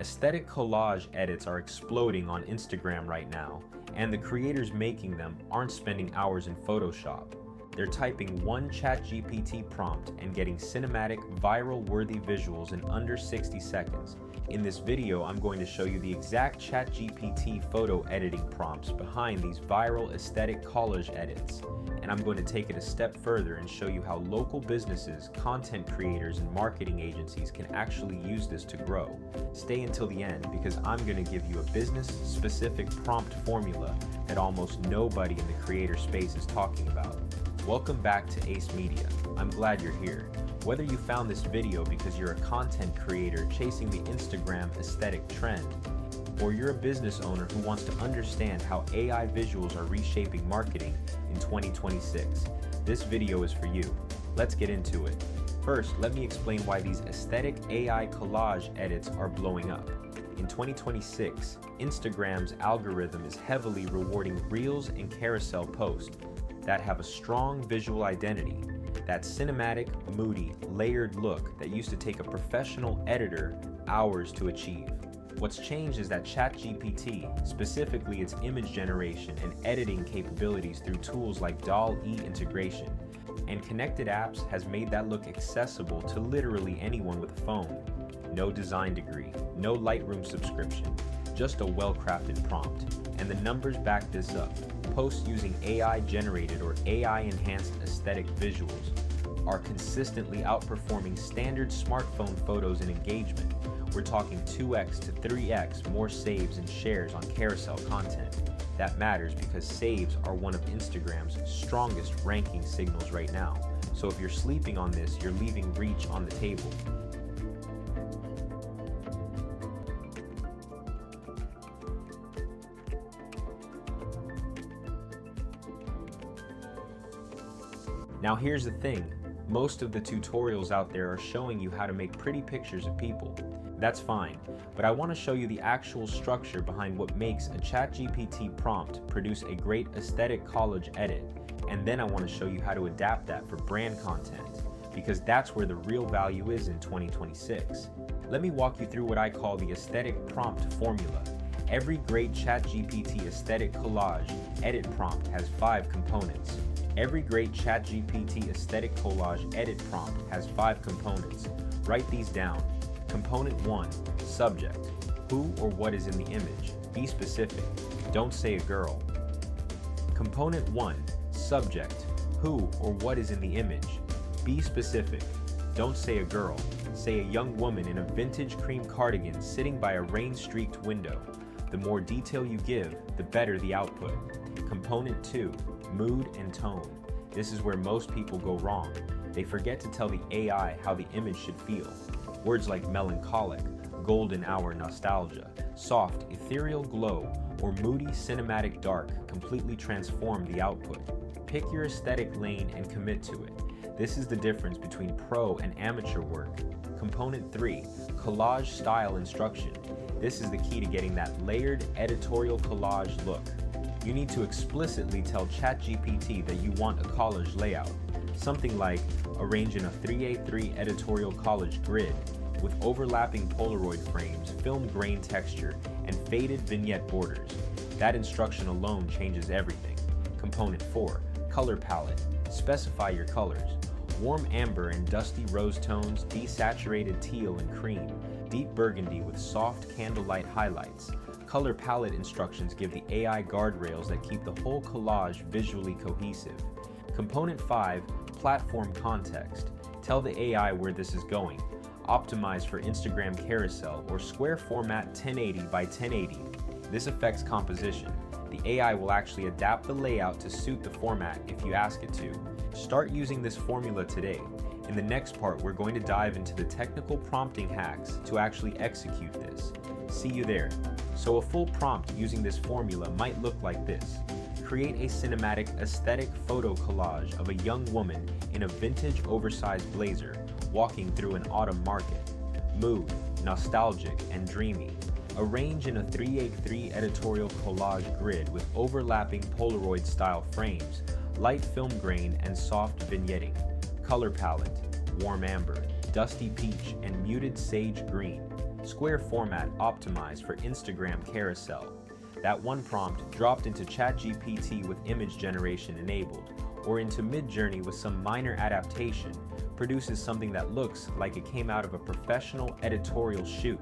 Aesthetic collage edits are exploding on Instagram right now, and the creators making them aren't spending hours in Photoshop. They're typing one ChatGPT prompt and getting cinematic, viral-worthy visuals in under 60 seconds. In this video, I'm going to show you the exact ChatGPT photo editing prompts behind these viral aesthetic collage edits. And I'm going to take it a step further and show you how local businesses, content creators, and marketing agencies can actually use this to grow. Stay until the end because I'm going to give you a business-specific prompt formula that almost nobody in the creator space is talking about. Welcome back to Ace Media. I'm glad you're here. Whether you found this video because you're a content creator chasing the Instagram aesthetic trend, or you're a business owner who wants to understand how AI visuals are reshaping marketing in 2026, this video is for you. Let's get into it. First, let me explain why these aesthetic AI collage edits are blowing up. In 2026, Instagram's algorithm is heavily rewarding Reels and carousel posts that have a strong visual identity. That cinematic, moody, layered look that used to take a professional editor hours to achieve. What's changed is that ChatGPT, specifically its image generation and editing capabilities through tools like DALL-E integration and connected apps, has made that look accessible to literally anyone with a phone. No design degree, no Lightroom subscription, just a well-crafted prompt. And the numbers back this up. Posts using AI-generated or AI-enhanced aesthetic visuals are consistently outperforming standard smartphone photos in engagement. We're talking 2x to 3x more saves and shares on carousel content. That matters because saves are one of Instagram's strongest ranking signals right now. So if you're sleeping on this, you're leaving reach on the table. Now here's the thing, most of the tutorials out there are showing you how to make pretty pictures of people. That's fine, but I want to show you the actual structure behind what makes a ChatGPT prompt produce a great aesthetic collage edit, and then I want to show you how to adapt that for brand content, because that's where the real value is in 2026. Let me walk you through what I call the aesthetic prompt formula. Every great ChatGPT aesthetic collage edit prompt has 5 components. Every great ChatGPT aesthetic collage edit prompt has 5 components. Write these down. Component 1, subject. Who or what is in the image? Be specific. Don't say a girl. Component 1, subject. Who or what is in the image? Be specific. Don't say a girl. Say a young woman in a vintage cream cardigan sitting by a rain-streaked window. The more detail you give, the better the output. Component 2, mood and tone. This is where most people go wrong. They forget to tell the AI how the image should feel. Words like melancholic, golden hour nostalgia, soft, ethereal glow, or moody cinematic dark completely transform the output. Pick your aesthetic lane and commit to it. This is the difference between pro and amateur work. Component 3, collage style instruction. This is the key to getting that layered editorial collage look. You need to explicitly tell ChatGPT that you want a collage layout. Something like arrange in a 3:3 editorial collage grid with overlapping Polaroid frames, film grain texture, and faded vignette borders. That instruction alone changes everything. Component 4, color palette. Specify your colors. Warm amber and dusty rose tones, desaturated teal and cream, deep burgundy with soft candlelight highlights. Color palette instructions give the AI guardrails that keep the whole collage visually cohesive. Component 5, platform context. Tell the AI where this is going. Optimize for Instagram carousel or square format 1080 by 1080. This affects composition. The AI will actually adapt the layout to suit the format if you ask it to. Start using this formula today. In the next part, we're going to dive into the technical prompting hacks to actually execute this. See you there. So a full prompt using this formula might look like this. Create a cinematic aesthetic photo collage of a young woman in a vintage oversized blazer walking through an autumn market. Mood, nostalgic and dreamy. Arrange in a 3:3 editorial collage grid with overlapping Polaroid style frames, light film grain and soft vignetting. Color palette, warm amber, dusty peach and muted sage green. Square format optimized for Instagram carousel. That one prompt dropped into ChatGPT with image generation enabled, or into Midjourney with some minor adaptation, produces something that looks like it came out of a professional editorial shoot,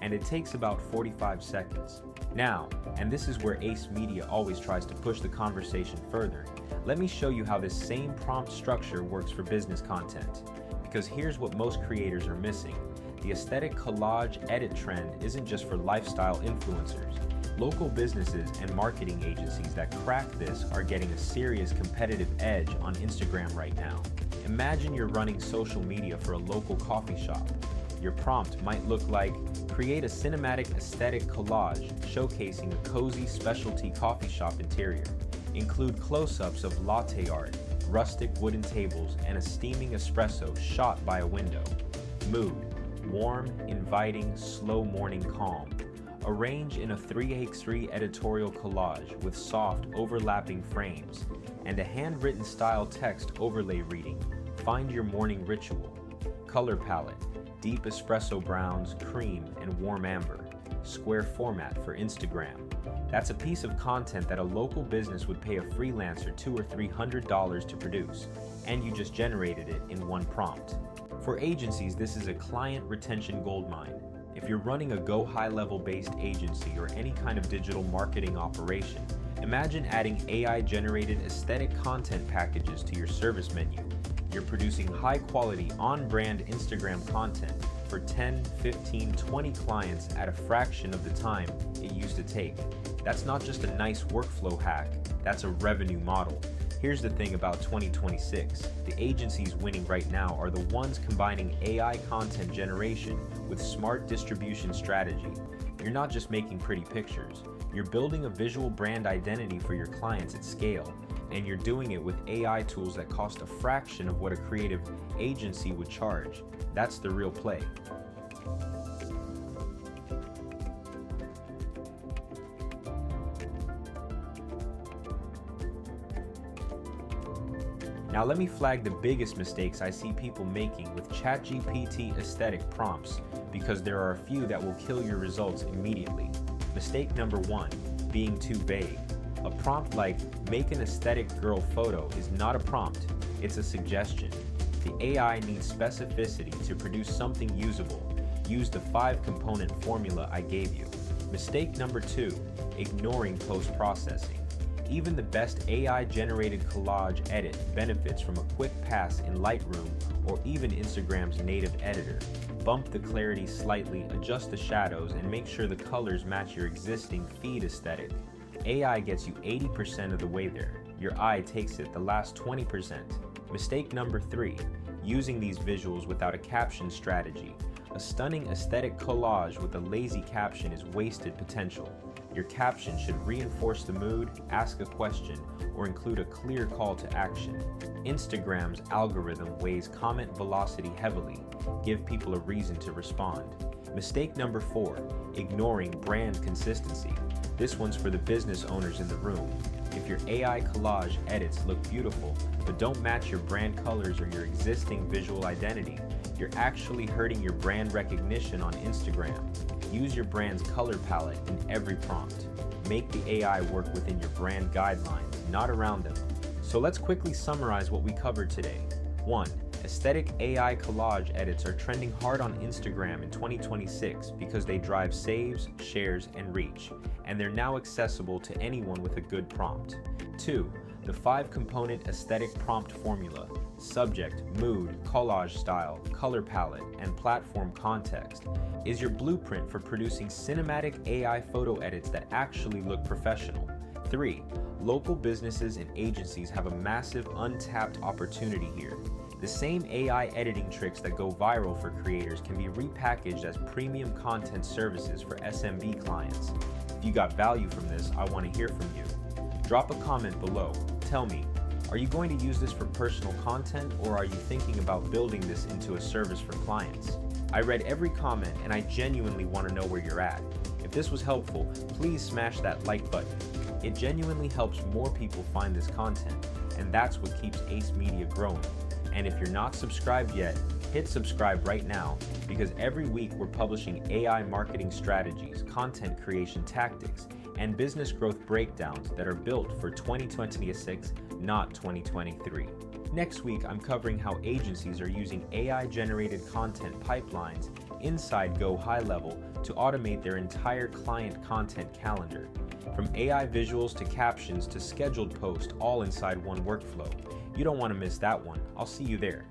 and it takes about 45 seconds. Now, and this is where Ace Media always tries to push the conversation further, let me show you how this same prompt structure works for business content. Because here's what most creators are missing. The aesthetic collage edit trend isn't just for lifestyle influencers. Local businesses and marketing agencies that crack this are getting a serious competitive edge on Instagram right now. Imagine you're running social media for a local coffee shop. Your prompt might look like, create a cinematic aesthetic collage showcasing a cozy specialty coffee shop interior. Include close-ups of latte art, rustic wooden tables, and a steaming espresso shot by a window. Mood, warm, inviting, slow morning calm. Arrange in a 3x3 editorial collage with soft, overlapping frames, and a handwritten style text overlay reading, find your morning ritual. Color palette, deep espresso browns, cream, and warm amber. Square format for Instagram. That's a piece of content that a local business would pay a freelancer $200 or $300 to produce, and you just generated it in one prompt. For agencies, this is a client retention goldmine. If you're running a GoHighLevel based agency or any kind of digital marketing operation, imagine adding AI-generated aesthetic content packages to your service menu. You're producing high-quality, on-brand Instagram content for 10, 15, 20 clients at a fraction of the time it used to take. That's not just a nice workflow hack, that's a revenue model. Here's the thing about 2026. The agencies winning right now are the ones combining AI content generation with smart distribution strategy. You're not just making pretty pictures, you're building a visual brand identity for your clients at scale, and you're doing it with AI tools that cost a fraction of what a creative agency would charge. That's the real play. Now let me flag the biggest mistakes I see people making with ChatGPT aesthetic prompts, because there are a few that will kill your results immediately. Mistake number 1, being too vague. A prompt like, make an aesthetic girl photo is not a prompt, it's a suggestion. The AI needs specificity to produce something usable. Use the 5-component formula I gave you. Mistake number 2, ignoring post-processing. Even the best AI-generated collage edit benefits from a quick pass in Lightroom or even Instagram's native editor. Bump the clarity slightly, adjust the shadows, and make sure the colors match your existing feed aesthetic. AI gets you 80% of the way there. Your eye takes it the last 20%. Mistake number 3, using these visuals without a caption strategy. A stunning aesthetic collage with a lazy caption is wasted potential. Your caption should reinforce the mood, ask a question, or include a clear call to action. Instagram's algorithm weighs comment velocity heavily. Give people a reason to respond. Mistake number 4, ignoring brand consistency. This one's for the business owners in the room. If your AI collage edits look beautiful, but don't match your brand colors or your existing visual identity, you're actually hurting your brand recognition on Instagram. Use your brand's color palette in every prompt. Make the AI work within your brand guidelines, not around them. So let's quickly summarize what we covered today. 1. Aesthetic AI collage edits are trending hard on Instagram in 2026 because they drive saves, shares, and reach, and they're now accessible to anyone with a good prompt. 2. The 5-component aesthetic prompt formula, subject, mood, collage style, color palette, and platform context, is your blueprint for producing cinematic AI photo edits that actually look professional. 3. Local businesses and agencies have a massive untapped opportunity here. The same AI editing tricks that go viral for creators can be repackaged as premium content services for SMB clients. If you got value from this, I want to hear from you. Drop a comment below. Tell me, are you going to use this for personal content, or are you thinking about building this into a service for clients? I read every comment and I genuinely want to know where you're at. If this was helpful, please smash that like button. It genuinely helps more people find this content, and that's what keeps Ace Media growing. And if you're not subscribed yet, hit Hit subscribe right now because every week we're publishing AI marketing strategies, content creation tactics, and business growth breakdowns that are built for 2026, not 2023. Next week, I'm covering how agencies are using AI-generated content pipelines inside GoHighLevel to automate their entire client content calendar. From AI visuals to captions to scheduled posts, all inside one workflow. You don't want to miss that one. I'll see you there.